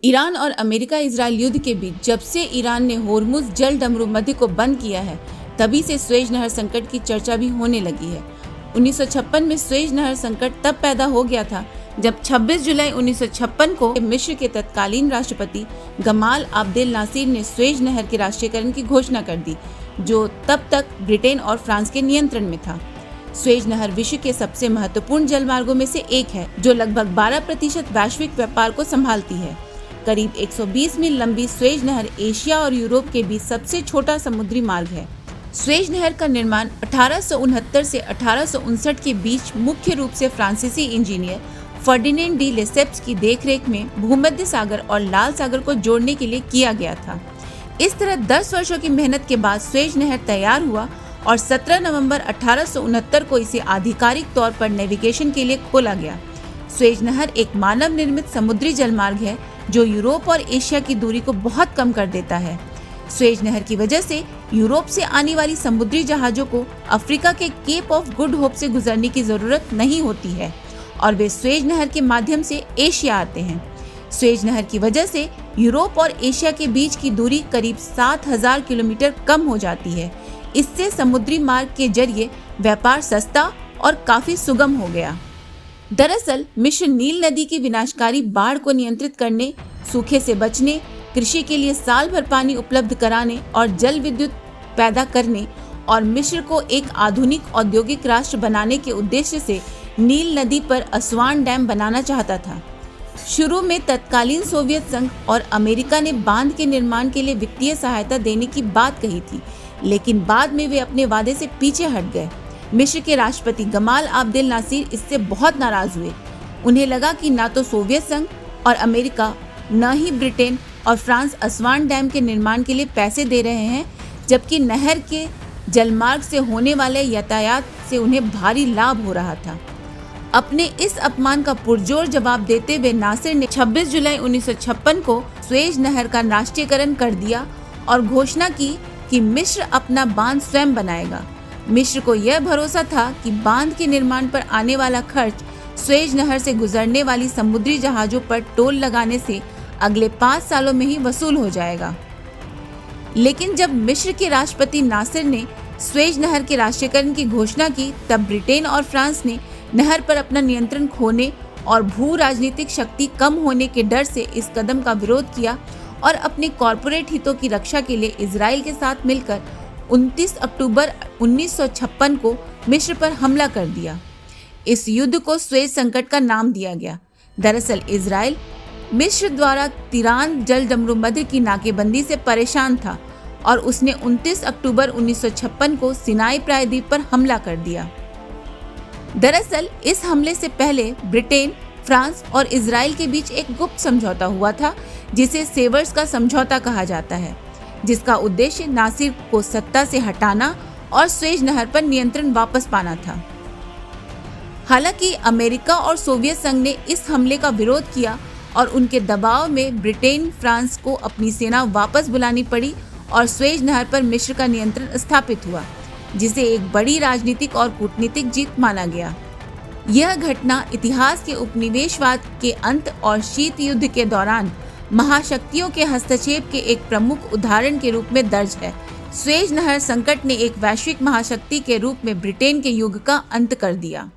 Iran और America Israel युद्ध के बीच जब से ईरान ने होर्मुज जल डमरू मध्य को बंद किया है, तभी से स्वेज नहर संकट की चर्चा भी होने लगी है। 1956 में स्वेज नहर संकट तब पैदा हो गया था जब 26 जुलाई 1956 को मिस्र के तत्कालीन राष्ट्रपति गमाल अब्देल नासिर ने स्वेज नहर के राष्ट्रीयकरण की घोषणा कर दी, जो तब तक ब्रिटेन और फ्रांस के नियंत्रण में था। स्वेज नहर विश्व के सबसे महत्वपूर्ण जलमार्गों में से एक है, जो लगभग 12% वैश्विक व्यापार को संभालती है। करीब 120 मील लंबी स्वेज नहर एशिया और यूरोप के बीच सबसे छोटा समुद्री मार्ग है। स्वेज नहर का निर्माण 1869 से 1859 के बीच मुख्य रूप से फ्रांसीसी इंजीनियर फर्डिनेंड डी लेसेप्स की देखरेख में भूमध्य सागर और लाल सागर को जोड़ने के लिए किया गया था। इस तरह 10 वर्षों की मेहनत के बाद स्वेज नहर तैयार हुआ और 17 नवंबर 1869 को इसे आधिकारिक तौर पर नेविगेशन के लिए खोला गया। स्वेज नहर एक मानव निर्मित समुद्री जलमार्ग है जो यूरोप और एशिया की दूरी को बहुत कम कर देता है। स्वेज नहर की वजह से यूरोप से आने वाली समुद्री जहाजों को अफ्रीका के केप ऑफ गुड होप से गुजरने की जरूरत नहीं होती है और वे स्वेज नहर के माध्यम से एशिया आते हैं। स्वेज नहर की वजह से यूरोप और एशिया के बीच की दूरी करीब 7000 किलोमीटर कम हो जाती है। इससे समुद्री मार्ग के जरिए व्यापार सस्ता और काफी सुगम हो गया। दरअसल मिस्र नील नदी की विनाशकारी बाढ़ को नियंत्रित करने, सूखे से बचने, कृषि के लिए साल भर पानी उपलब्ध कराने और जल विद्युत पैदा करने और मिस्र को एक आधुनिक औद्योगिक राष्ट्र बनाने के उद्देश्य से नील नदी पर अस्वान डैम बनाना चाहता था। शुरू में तत्कालीन सोवियत संघ और अमेरिका ने बांध के निर्माण के लिए वित्तीय सहायता देने की बात कही थी, लेकिन बाद में वे अपने वादे से पीछे हट गए। मिस्र के राष्ट्रपति गमाल अब्देल नासिर इससे बहुत नाराज हुए। उन्हें लगा कि न तो सोवियत संघ और अमेरिका, न ही ब्रिटेन और फ्रांस अस्वान डैम के निर्माण के लिए पैसे दे रहे हैं, जबकि नहर के जलमार्ग से होने वाले यातायात से उन्हें भारी लाभ हो रहा था। अपने इस अपमान का पुरजोर जवाब देते हुए नासिर ने 26 जुलाई 1956 को स्वेज नहर का राष्ट्रीयकरण कर दिया और घोषणा की कि मिस्र अपना बांध स्वयं बनाएगा। मिस्र को यह भरोसा था कि बांध के निर्माण पर आने वाला खर्च स्वेज नहर से गुजरने वाली समुद्री जहाजों पर टोल लगाने से अगले 5 सालों में ही वसूल हो जाएगा। लेकिन जब मिस्र के राष्ट्रपति नासिर ने स्वेज नहर के राष्ट्रीयकरण की घोषणा की, तब ब्रिटेन और फ्रांस ने नहर पर अपना नियंत्रण खोने और भू राजनीतिक शक्ति कम होने के डर से इस कदम का विरोध किया और अपने कॉरपोरेट हितों की रक्षा के लिए इजराइल के साथ मिलकर 29 अक्टूबर 1956 को मिस्र पर हमला कर दिया। इस युद्ध को स्वेज संकट का नाम दिया गया। दरअसल इजराइल मिस्र द्वारा तिरान जल डमरू मध्य की नाकेबंदी से परेशान था और उसने 29 अक्टूबर 1956 को सिनाई प्रायद्वीप पर हमला कर दिया। दरअसल इस हमले से पहले ब्रिटेन, फ्रांस और इजराइल के बीच एक गुप्त समझौता हुआ था, जिसे सेवर्स का समझौता कहा जाता है, जिसका उद्देश्य नासिर को सत्ता से हटाना और स्वेज नहर पर नियंत्रण वापस पाना था। हालांकि अमेरिका और सोवियत संघ ने इस हमले का विरोध किया और उनके दबाव में ब्रिटेन, फ्रांस को अपनी सेना वापस बुलानी पड़ी और स्वेज नहर पर मिस्र का नियंत्रण स्थापित हुआ, जिसे एक बड़ी राजनीतिक और कूटनीतिक जीत माना गया। यह घटना इतिहास के उपनिवेशवाद के अंत और शीत युद्ध के दौरान महाशक्तियों के हस्तक्षेप के एक प्रमुख उदाहरण के रूप में दर्ज है। स्वेज नहर संकट ने एक वैश्विक महाशक्ति के रूप में ब्रिटेन के युग का अंत कर दिया।